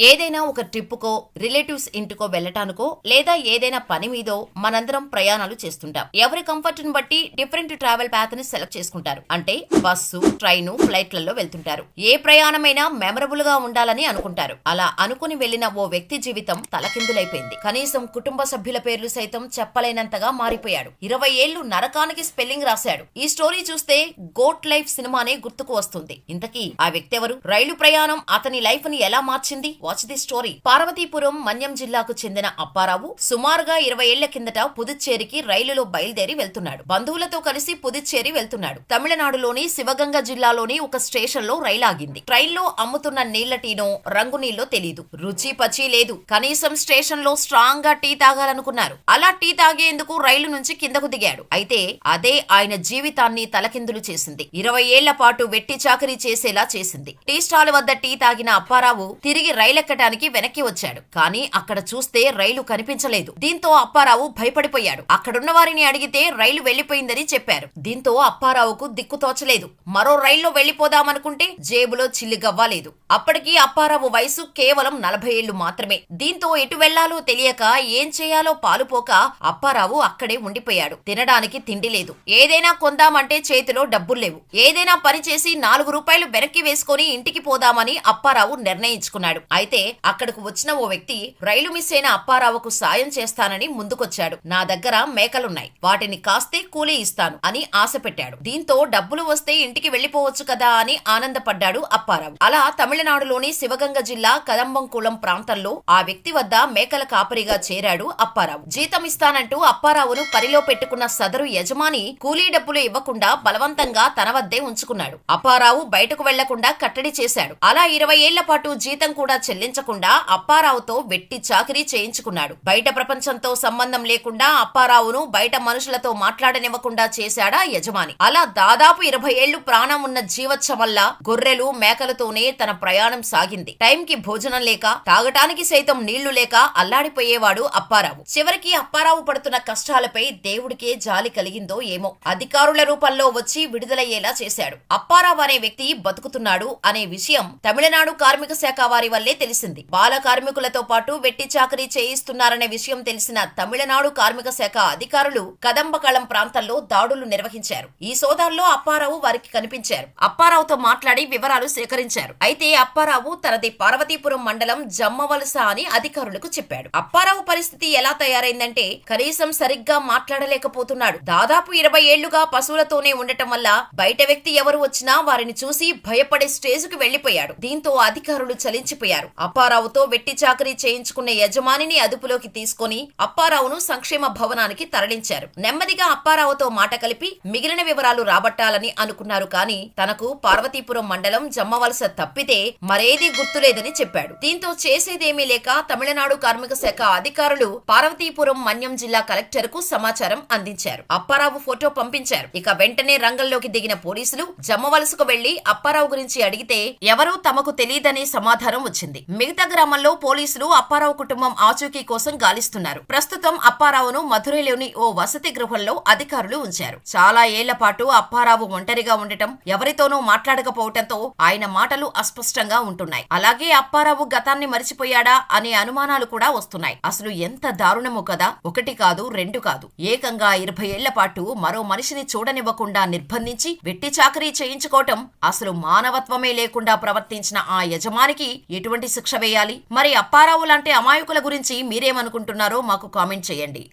ఏదైనా ఒక ట్రిప్పుకో రిలేటివ్స్ ఇంటికో వెళ్ళటానికో లేదా ఏదైనా పని మీదో మనందరం ప్రయాణాలు చేస్తుంటాం. ఎవరి కంఫర్ట్ ని బట్టి డిఫరెంట్ ట్రావెల్ ప్యాత్ ని సెలెక్ట్ చేసుకుంటారు. అంటే బస్సు, ట్రైను, ఫ్లైట్లలో వెళ్తుంటారు. ఏ ప్రయాణమైనా మెమరబుల్ గా ఉండాలని అనుకుంటారు. అలా అనుకుని వెళ్లిన ఓ వ్యక్తి జీవితం తలకిందులైపోయింది. కనీసం కుటుంబ సభ్యుల పేర్లు సైతం చెప్పలేనంతగా మారిపోయాడు. 20 ఏళ్లు నరకానికి స్పెల్లింగ్ రాశాడు. ఈ స్టోరీ చూస్తే గోట్ లైఫ్ సినిమానే గుర్తుకు వస్తుంది. ఇంతకీ ఆ వ్యక్తి ఎవరు? రైలు ప్రయాణం అతని లైఫ్ ని ఎలా మార్చింది? Watch the story. Parvathipuram Manyam జిల్లాకు చెందిన అప్పారావు సుమారుగా 20 ఏళ్ల కిందట పుదుచ్చేరికి రైలులో బయలుదేరి వెళ్తున్నాడు. బంధువులతో కలిసి పుదుచ్చేరి వెళ్తున్నాడు. తమిళనాడులోని శివగంగ జిల్లాలోని ఒక స్టేషన్ లో రైలు ఆగింది. ట్రైన్లో అమ్ముతున్న నీళ్ల టీనో రంగు నీళ్ళో తెలీదు. రుచి పచి లేదు. కనీసం స్టేషన్ లో స్ట్రాంగ్ గా టీ తాగాలనుకున్నారు. అలా టీ తాగేందుకు రైలు నుంచి కిందకు దిగాడు. అయితే అదే ఆయన జీవితాన్ని తలకిందులు చేసింది. 20 ఏళ్ల పాటు వెట్టి చాకరీ చేసేలా చేసింది. టీ స్టాల్ వద్ద టీ తాగిన అప్పారావు తిరిగి రైలెక్కటానికి వెనక్కి వచ్చాడు. కానీ అక్కడ చూస్తే రైలు కనిపించలేదు. దీంతో అప్పారావు భయపడిపోయాడు. అక్కడున్న వారిని అడిగితే రైలు వెళ్లిపోయిందని చెప్పారు. దీంతో అప్పారావుకు దిక్కుతోచలేదు. మరో రైల్లో వెళ్లిపోదామనుకుంటే జేబులో చిల్లి గవ్వాలేదు. అప్పటికి అప్పారావు వయసు కేవలం 40 ఏళ్లు మాత్రమే. దీంతో ఎటు వెళ్లాలో తెలియక ఏం చేయాలో పాలుపోక అప్పారావు అక్కడే ఉండిపోయాడు. తినడానికి తిండి లేదు. ఏదైనా కొందామంటే చేతిలో డబ్బుల్లేవు. ఏదైనా పని చేసి 4 రూపాయలు వెనక్కి వేసుకుని ఇంటికి పోదామని అప్పారావు నిర్ణయించుకున్నాడు. అయితే అక్కడకు వచ్చిన ఓ వ్యక్తి రైలు మిస్ అయిన అప్పారావుకు సాయం చేస్తానని ముందుకొచ్చాడు. నా దగ్గర మేకలున్నాయి, వాటిని కాస్తే కూలీ ఇస్తాను అని ఆశ పెట్టాడు. దీంతో డబ్బులు వస్తే ఇంటికి వెళ్లిపోవచ్చు కదా అని ఆనందపడ్డాడు అప్పారావు. అలా తమిళనాడులోని శివగంగ జిల్లా కదంబంకుళం ప్రాంతంలో ఆ వ్యక్తి వద్ద మేకల కాపరిగా చేరాడు అప్పారావు. జీతం ఇస్తానంటూ అప్పారావును పరిలో పెట్టుకున్న సదరు యజమాని కూలీ డబ్బులు ఇవ్వకుండా బలవంతంగా తన వద్దే ఉంచుకున్నాడు. అప్పారావు బయటకు వెళ్లకుండా కట్టడి చేశాడు. అలా 20 ఏళ్ల పాటు జీతం కూడా చెల్లించకుండా అప్పారావుతో వెట్టి చాకిరీ చేయించుకున్నాడు. బయట ప్రపంచంతో సంబంధం లేకుండా అప్పారావును బయట మనుషులతో మాట్లాడనివ్వకుండా చేశాడా యజమాని. అలా దాదాపు 20 ఏళ్లు ప్రాణం ఉన్న జీవచ్చ వల్ల గొర్రెలు మేకలతోనే తన ప్రయాణం సాగింది. టైంకి భోజనం లేక, తాగటానికి సైతం నీళ్లు లేక అల్లాడిపోయేవాడు అప్పారావు. చివరికి అప్పారావు పడుతున్న కష్టాలపై దేవుడికే జాలి కలిగిందో ఏమో అధికారుల రూపంలో వచ్చి విడుదలయ్యేలా చేశాడు. అప్పారావు అనే వ్యక్తి బతుకుతున్నాడు అనే విషయం తమిళనాడు కార్మిక శాఖ వారి వల్లే తెలిసింది. బాల కార్మికులతో పాటు వెట్టి చాకరీ చేయిస్తున్నారనే విషయం తెలిసిన తమిళనాడు కార్మిక శాఖ అధికారులు కదంబకళం ప్రాంతంలో దాడులు నిర్వహించారు. ఈ సోదాల్లో అప్పారావు వారికి కనిపించారు. అప్పారావుతో మాట్లాడి వివరాలు సేకరించారు. అయితే అప్పారావు తనది పార్వతీపురం మండలం జమ్మవలస అని అధికారులకు చెప్పాడు. అప్పారావు పరిస్థితి ఎలా తయారైందంటే కనీసం సరిగ్గా మాట్లాడలేకపోతున్నాడు. దాదాపు 20 ఏళ్లుగా పశువులతోనే ఉండటం వల్ల బయట వ్యక్తి ఎవరు వచ్చినా వారిని చూసి భయపడే స్టేజ్కు వెళ్లిపోయాడు. దీంతో అధికారులు చలించిపోయారు. అప్పారావుతో వెట్టి చాకరీ చేయించుకునే యజమానిని అదుపులోకి తీసుకుని అప్పారావును సంక్షేమ భవనానికి తరలించారు. నెమ్మదిగా అప్పారావుతో మాట కలిపి మిగిలిన వివరాలు రాబట్టాలని అనుకున్నారు. కానీ తనకు పార్వతీపురం మండలం జమ్మవలస తప్పితే మరేదీ గుర్తులేదని చెప్పాడు. దీంతో చేసేదేమీ లేక తమిళనాడు కార్మిక శాఖ అధికారులు పార్వతీపురం మన్యం జిల్లా కలెక్టర్ కు సమాచారం అందించారు. అప్పారావు ఫోటో పంపించారు. ఇక వెంటనే రంగంలోకి దిగిన పోలీసులు జమ్మవలసకు వెళ్లి అప్పారావు గురించి అడిగితే ఎవరూ తమకు తెలియదనే సమాధానం వచ్చింది. మిగతా గ్రామంలో పోలీసులు అప్పారావు కుటుంబం ఆచూకీ కోసం గాలిస్తున్నారు. ప్రస్తుతం అప్పారావును మధురైలోని ఓ వసతి గృహంలో అధికారులు ఉంచారు. చాలా ఏళ్ల పాటు అప్పారావు ఒంటరిగా ఉండటం, ఎవరితోనూ మాట్లాడకపోవటంతో ఆయన మాటలు అస్పష్టంగా ఉంటున్నాయి. అలాగే అప్పారావు గతాన్ని మరిచిపోయాడా అనే అనుమానాలు కూడా వస్తున్నాయి. అసలు ఎంత దారుణమో కదా. ఒకటి కాదు, రెండు కాదు, ఏకంగా 20 ఏళ్ల పాటు మరో మనిషిని చూడనివ్వకుండా నిర్బంధించి వెట్టి చాకరీ చేయించుకోవటం అసలు మానవత్వమే లేకుండా ప్రవర్తించిన ఆ యజమానికి ఎటువంటి శిక్ష వేయాలి? మరి అప్పారావు లాంటి అమాయకుల గురించి మీరేమనుకుంటున్నారో మాకు కామెంట్ చేయండి.